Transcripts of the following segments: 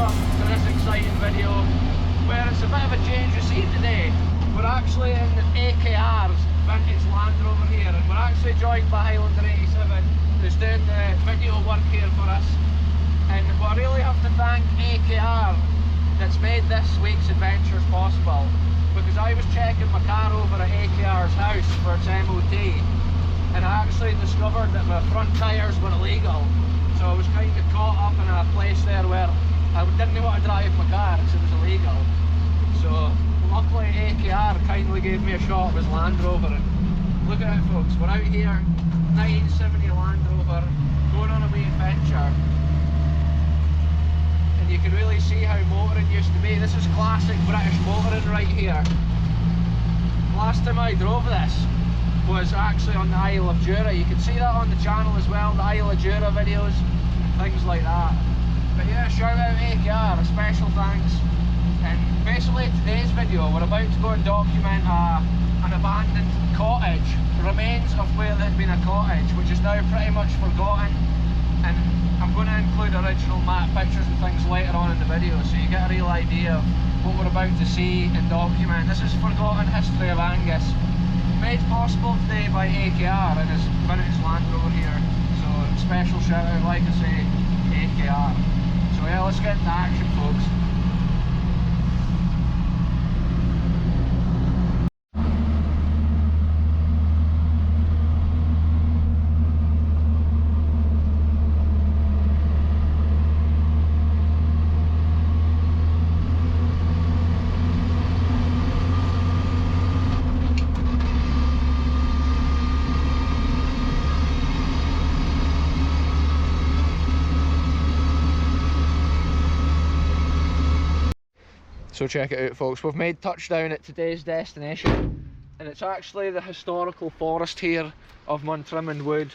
welcome to this exciting video where it's a bit of a change of scene today. We're actually in AKR's vintage Land Rover here, and we're actually joined by Highlander 87 who's doing the video work here for us. And we really have to thank AKR that's made this week's adventures possible, because I was checking my car over at AKR's house for its MOT, and I actually discovered that my front tyres were illegal. So I was kind of caught up in a place there where I didn't want to drive my car because it was illegal. So luckily AKR kindly gave me a shot of his Land Rover, and look at it folks, we're out here, 1970 Land Rover, going on a wee adventure. And you can really see how motoring used to be. This is classic British motoring right here. Last time I drove this was actually on the Isle of Jura. You can see that on the channel as well, the Isle of Jura videos, things like that. But yeah, shout out AKR, a special thanks. And basically today's video, we're about to go and document an abandoned cottage, remains of where there had been a cottage, which is now pretty much forgotten. And I'm going to include original map pictures and things later on in the video, so you get a real idea of what we're about to see and document. This is Forgotten History of Angus, made possible today by AKR and his vintage Land Rover here. So special shout out, like I say, AKR. So yeah, let's get into action folks. So check it out folks, we've made touchdown at today's destination, and it's actually the historical forest here of Montreathmont Wood,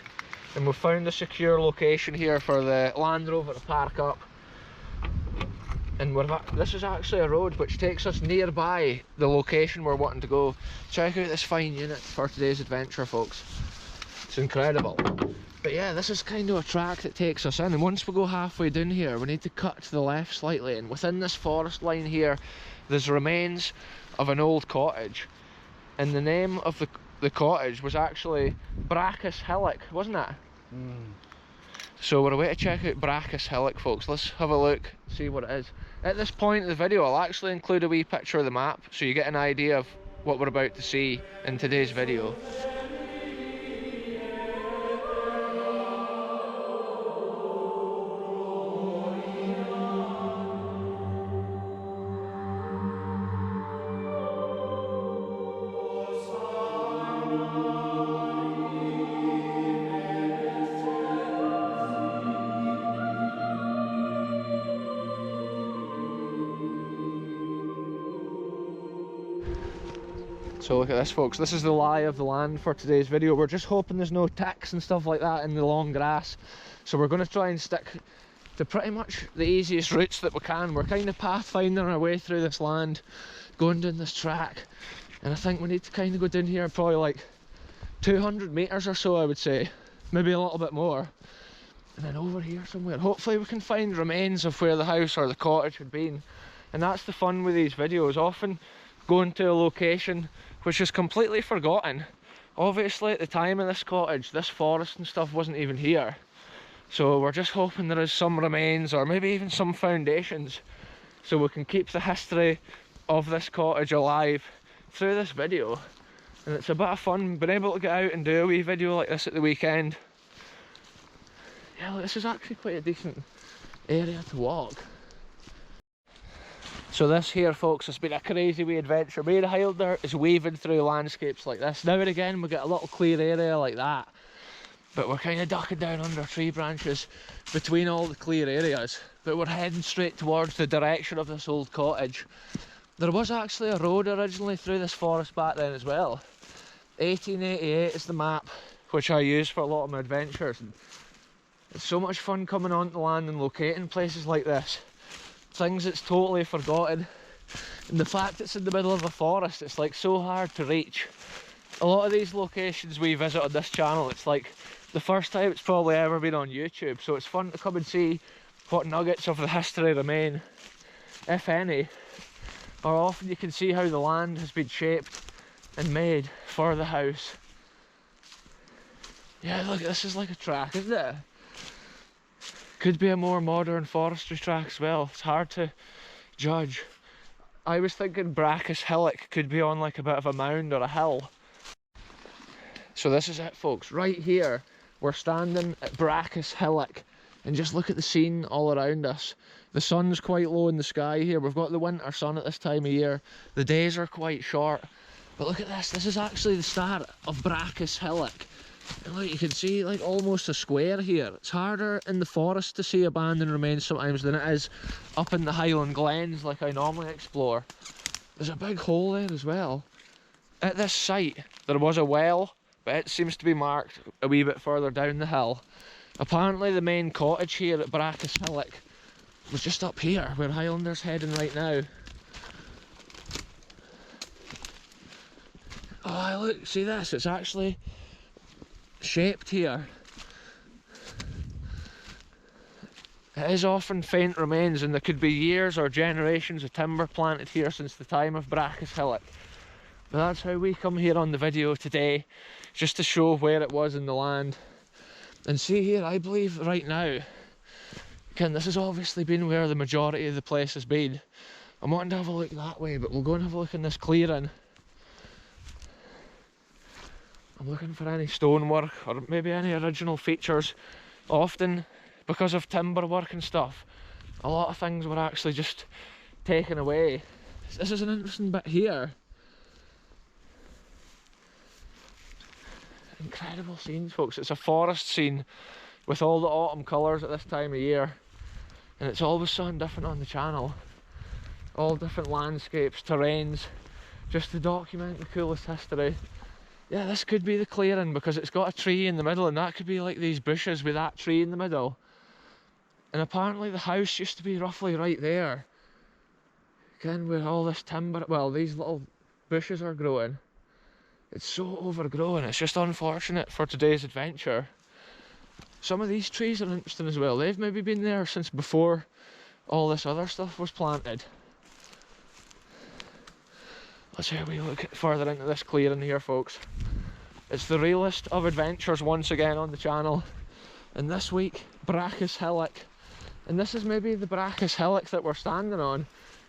and we've found a secure location here for the Land Rover to park up. And this is actually a road which takes us nearby the location we're wanting to go. Check out this fine unit for today's adventure folks, it's incredible. But yeah, this is kind of a track that takes us in, and once we go halfway down here we need to cut to the left slightly, and within this forest line here there's remains of an old cottage, and the name of the cottage was actually Bracus Hillock, wasn't it? So we're away to check out Bracus Hillock folks. Let's have a look, see what it is. At this point in the video I'll actually include a wee picture of the map so you get an idea of what we're about to see in today's video. So look at this folks, this is the lie of the land for today's video. We're just hoping there's no ticks and stuff like that in the long grass. So we're going to try and stick to pretty much the easiest routes that we can. We're kind of pathfinding our way through this land, going down this track. And I think we need to kind of go down here probably like 200 metres or so I would say. Maybe a little bit more. And then over here somewhere, hopefully we can find remains of where the house or the cottage had been. And that's the fun with these videos, often going to a location which is completely forgotten. Obviously at the time of this cottage, this forest and stuff wasn't even here. So we're just hoping there is some remains or maybe even some foundations so we can keep the history of this cottage alive through this video. And it's a bit of fun being able to get out and do a wee video like this at the weekend. Yeah, look, this is actually quite a decent area to walk. So this here folks has been a crazy wee adventure. Me and Highlander is weaving through landscapes like this. Now and again we get a little clear area like that, but we're kind of ducking down under tree branches between all the clear areas. But we're heading straight towards the direction of this old cottage. There was actually a road originally through this forest back then as well. 1888 is the map which I use for a lot of my adventures. And it's so much fun coming onto the land and locating places like this. Things that's totally forgotten, and the fact it's in the middle of a forest, it's like so hard to reach. A lot of these locations we visit on this channel, it's like the first time it's probably ever been on YouTube, so it's fun to come and see what nuggets of the history remain, if any, or often you can see how the land has been shaped and made for the house. Yeah, look, this is like a track, isn't it? Could be a more modern forestry track as well. It's hard to judge. I was thinking Bracus Hillock could be on like a bit of a mound or a hill. So this is it, folks. Right here, we're standing at Bracus Hillock, and just look at the scene all around us. The sun's quite low in the sky here. We've got the winter sun at this time of year. The days are quite short. But look at this. This is actually the start of Bracus Hillock. And look, you can see like almost a square here. It's harder in the forest to see abandoned remains sometimes than it is up in the Highland Glens like I normally explore. There's a big hole there as well. At this site, there was a well, but it seems to be marked a wee bit further down the hill. Apparently the main cottage here at Bracus Hillock was just up here, where Highlander's heading right now. Oh look, see this, it's actually shaped here. It is often faint remains, and there could be years or generations of timber planted here since the time of Bracus Hillock. But that's how we come here on the video today, just to show where it was in the land. And see here, I believe right now, again, this has obviously been where the majority of the place has been. I'm wanting to have a look that way, but we'll go and have a look in this clearing. I'm looking for any stonework or maybe any original features. Often, because of timber work and stuff, a lot of things were actually just taken away. This is an interesting bit here. Incredible scenes, folks. It's a forest scene with all the autumn colours at this time of year, and it's always something different on the channel. All different landscapes, terrains, just to document the coolest history. Yeah, this could be the clearing because it's got a tree in the middle, and that could be like these bushes with that tree in the middle. And apparently the house used to be roughly right there. Again, where all this timber, well, these little bushes are growing. It's so overgrown, it's just unfortunate for today's adventure. Some of these trees are interesting as well. They've maybe been there since before all this other stuff was planted. Let's have a wee look further into this clearing here, folks. It's the realest of adventures once again on the channel. And this week, Bracus Hillock. And this is maybe the Bracus Hillock that we're standing on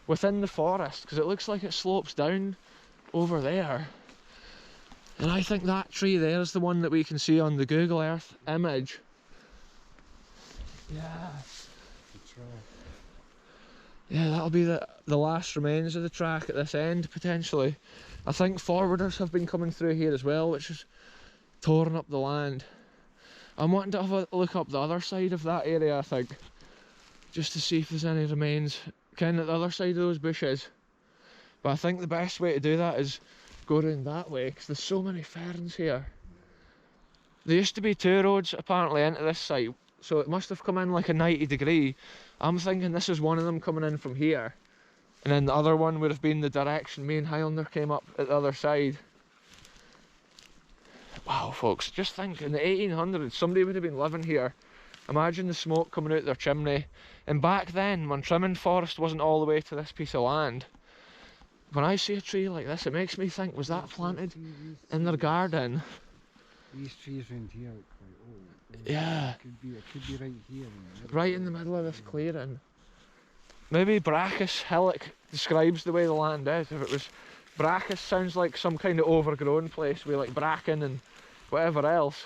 within the forest, because it looks like it slopes down over there. And I think that tree there is the one that we can see on the Google Earth image. Yeah. Yeah, that'll be the last remains of the track at this end, potentially. I think forwarders have been coming through here as well, which has torn up the land. I'm wanting to have a look up the other side of that area, I think, just to see if there's any remains kind of the other side of those bushes. But I think the best way to do that is go around that way, because there's so many ferns here. There used to be two roads apparently into this site, so it must have come in like a 90-degree. I'm thinking this is one of them coming in from here, and then the other one would have been the direction me and Highlander came up at the other side. Wow, folks, just think, in the 1800s somebody would have been living here. Imagine the smoke coming out their chimney. And back then, Montreathmont Forest wasn't all the way to this piece of land. When I see a tree like this, it makes me think, was that planted in their garden? These trees around here are quite old. Yeah. It could be right here. Right in the middle of this clearing. Maybe Bracus Hillock describes the way the land is. If it was Brackus, sounds like some kind of overgrown place with like bracken and whatever else.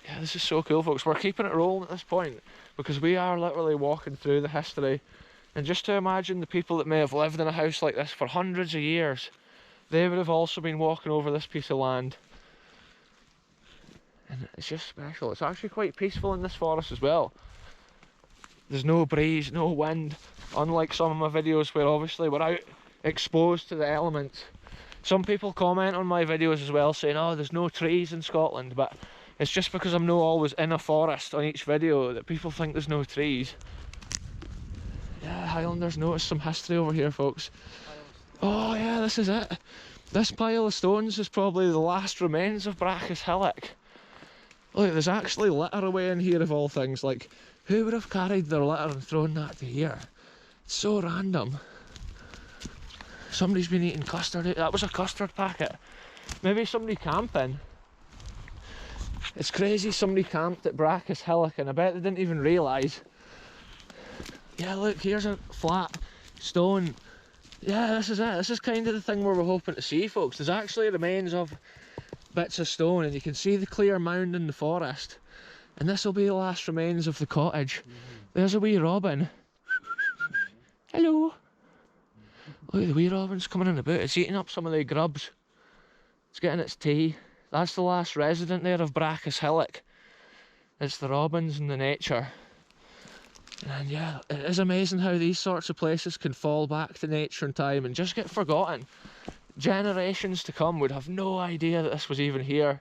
Yeah, this is so cool, folks. We're keeping it rolling at this point because we are literally walking through the history. And just to imagine the people that may have lived in a house like this for hundreds of years, they would have also been walking over this piece of land. And it's just special. It's actually quite peaceful in this forest as well. There's no breeze, no wind, unlike some of my videos where obviously we're out exposed to the elements. Some people comment on my videos as well saying, oh, there's no trees in Scotland, but it's just because I'm not always in a forest on each video that people think there's no trees. Yeah, Highlanders noticed some history over here, folks. Oh yeah, this is it. This pile of stones is probably the last remains of Bracus Hillock. Look, there's actually litter away in here of all things. Like, who would have carried their litter and thrown that to here? It's so random. Somebody's been eating custard. That was a custard packet. Maybe somebody camping. It's crazy, somebody camped at Bracus Hillock and I bet they didn't even realise. Yeah, look, here's a flat stone. Yeah, this is it. This is kind of the thing where we're hoping to see, folks. There's actually remains of bits of stone and you can see the clear mound in the forest. And this will be the last remains of the cottage. There's a wee robin. Hello. Look, the wee robin's coming in about. It's eating up some of the grubs. It's getting its tea. That's the last resident there of Bracus Hillock. It's the robins and the nature. And yeah, it is amazing how these sorts of places can fall back to nature and time and just get forgotten. Generations to come would have no idea that this was even here.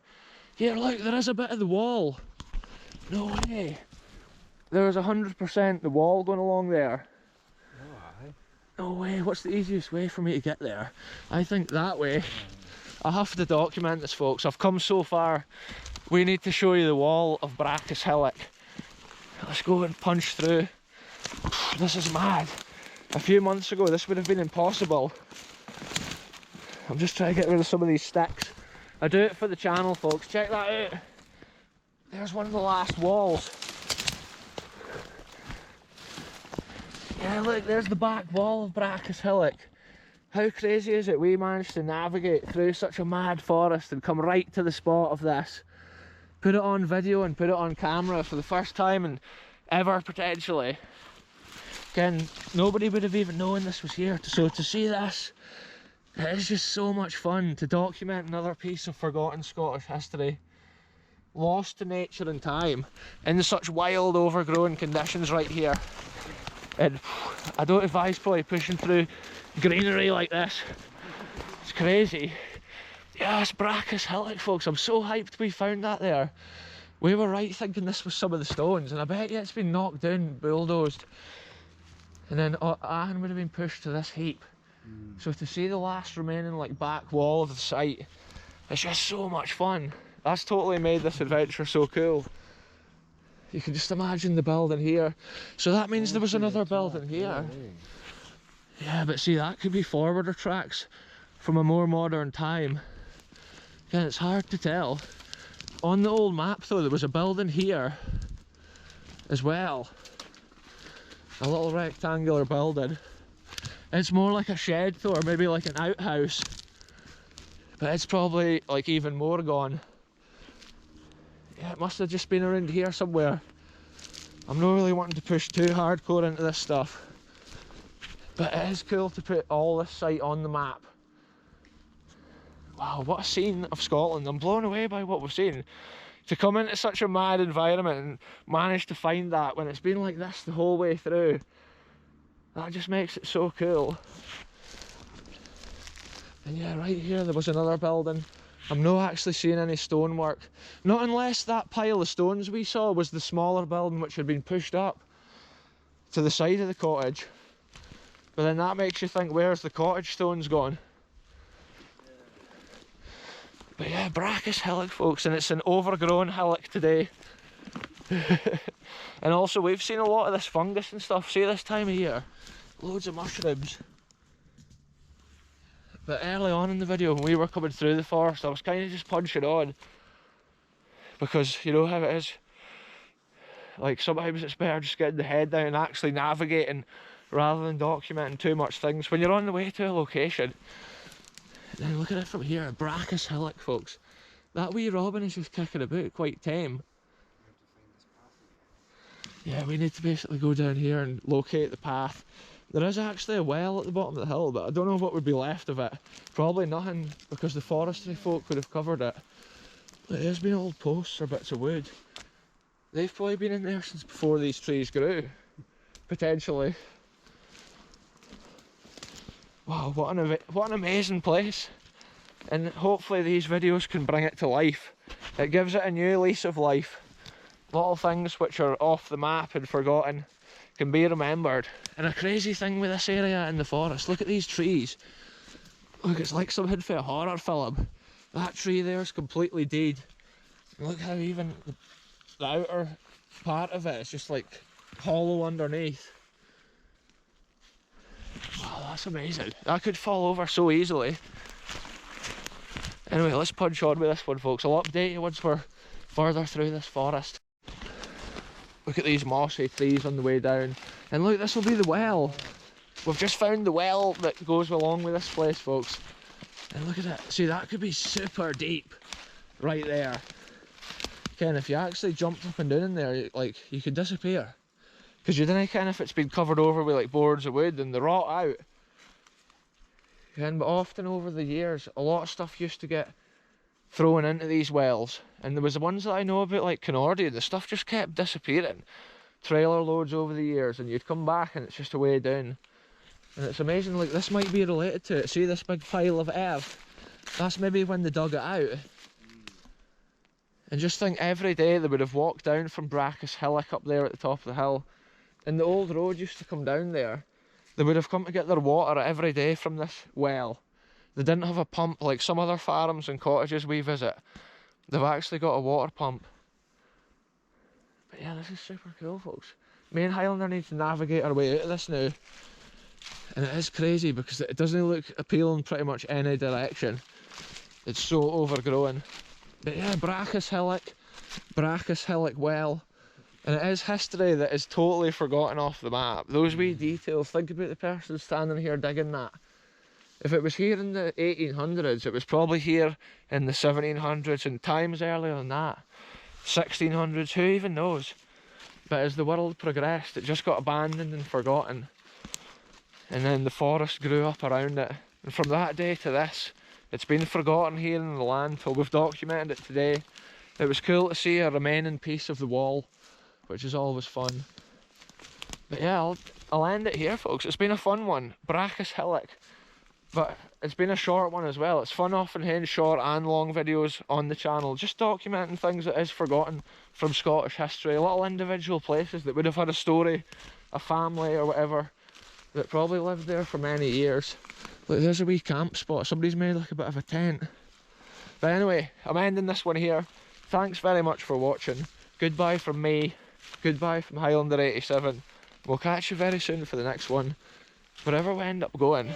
Here, look, there is a bit of the wall. No way. There was 100% the wall going along there. No way. What's the easiest way for me to get there? I think that way. I have to document this, folks. I've come so far. We need to show you the wall of Bracus Hillock. Let's go and punch through. This is mad. A few months ago this would have been impossible. I'm just trying to get rid of some of these sticks. I do it for the channel, folks. Check that out. There's one of the last walls. Yeah, look, there's the back wall of Bracus Hillock. How crazy is it we managed to navigate through such a mad forest and come right to the spot of this. Put it on video and put it on camera for the first time and ever, potentially. Again, nobody would have even known this was here. So to see this, it is just so much fun to document another piece of forgotten Scottish history. Lost to nature and time in such wild, overgrown conditions right here. And I don't advise probably pushing through greenery like this. It's crazy. Yeah, it's Bracus Hillock, folks. I'm so hyped we found that there. We were right thinking this was some of the stones, and I bet you it's been knocked down, bulldozed. And then Anne would have been pushed to this heap. So to see the last remaining like back wall of the site, it's just so much fun. That's totally made this adventure so cool. You can just imagine the building here. So that means there was another building here. Yeah, but see, that could be forwarder tracks from a more modern time. Again, it's hard to tell. On the old map though, there was a building here as well. A little rectangular building. It's more like a shed though, or maybe like an outhouse. But it's probably like even more gone. Yeah, it must have just been around here somewhere. I'm not really wanting to push too hardcore into this stuff. But it is cool to put all this site on the map. Wow, what a scene of Scotland. I'm blown away by what we've seen. To come into such a mad environment and manage to find that when it's been like this the whole way through. That just makes it so cool. And yeah, right here there was another building. I'm not actually seeing any stonework. Not unless that pile of stones we saw was the smaller building which had been pushed up to the side of the cottage. But then that makes you think, where's the cottage stones gone? But yeah, Bracus Hillock, folks, and it's an overgrown hillock today. And also we've seen a lot of this fungus and stuff, see this time of year. Loads of mushrooms. But early on in the video when we were coming through the forest, I was kind of just punching on. Because you know how it is. Like sometimes it's better just getting the head down and actually navigating rather than documenting too much things. When you're on the way to a location, then look at it from here, Bracus Hillock, folks. That wee robin is just kicking about, quite tame. Yeah, we need to basically go down here and locate the path. There is actually a well at the bottom of the hill, but I don't know what would be left of it. Probably nothing, because the forestry folk would have covered it. But there's been old posts or bits of wood. They've probably been in there since before these trees grew, potentially. Wow, what an amazing place. And hopefully these videos can bring it to life. It gives it a new lease of life. Little things which are off the map and forgotten can be remembered. And a crazy thing with this area in the forest, look at these trees. Look, it's like something for a horror film. That tree there is completely dead. Look how even the outer part of it is just like hollow underneath. Wow, that's amazing. That could fall over so easily. Anyway, let's punch on with this one, folks. I'll update you once we're further through this forest. Look at these mossy trees on the way down. And look, this will be the well. We've just found the well that goes along with this place, folks. And look at it. See, that could be super deep right there. Ken, if you actually jumped up and down in there, like, you could disappear. Because you don't know, kind of, if it's been covered over with like boards of wood and they rot out. Ken, but often over the years, a lot of stuff used to get thrown into these wells. And there was the ones that I know about, like Canardia, the stuff just kept disappearing. Trailer loads over the years, and you'd come back and it's just a way down. And it's amazing, like, this might be related to it. See this big pile of earth? That's maybe when they dug it out. And just think, every day they would have walked down from Bracus Hillock up there at the top of the hill. And the old road used to come down there. They would have come to get their water every day from this well. They didn't have a pump like some other farms and cottages we visit. They've actually got a water pump. But yeah, this is super cool, folks. Me and Highlander need to navigate our way out of this now. And it is crazy because it doesn't look appealing pretty much any direction. It's so overgrown. But yeah, Bracus Hillock well. And it is history that is totally forgotten off the map. Those wee details, think about the person standing here digging that. If it was here in the 1800s, it was probably here in the 1700s and times earlier than that. 1600s, who even knows? But as the world progressed, it just got abandoned and forgotten. And then the forest grew up around it. And from that day to this, it's been forgotten here in the land till we've documented it today. It was cool to see a remaining piece of the wall, which is always fun. But yeah, I'll end it here, folks. It's been a fun one, Bracus Hillock. But it's been a short one as well. It's fun often having short and long videos on the channel, just documenting things that is forgotten from Scottish history, little individual places that would have had a story, a family or whatever, that probably lived there for many years. Look, there's a wee camp spot. Somebody's made like a bit of a tent. But anyway, I'm ending this one here. Thanks very much for watching. Goodbye from me. Goodbye from Highlander 87. We'll catch you very soon for the next one, wherever we end up going.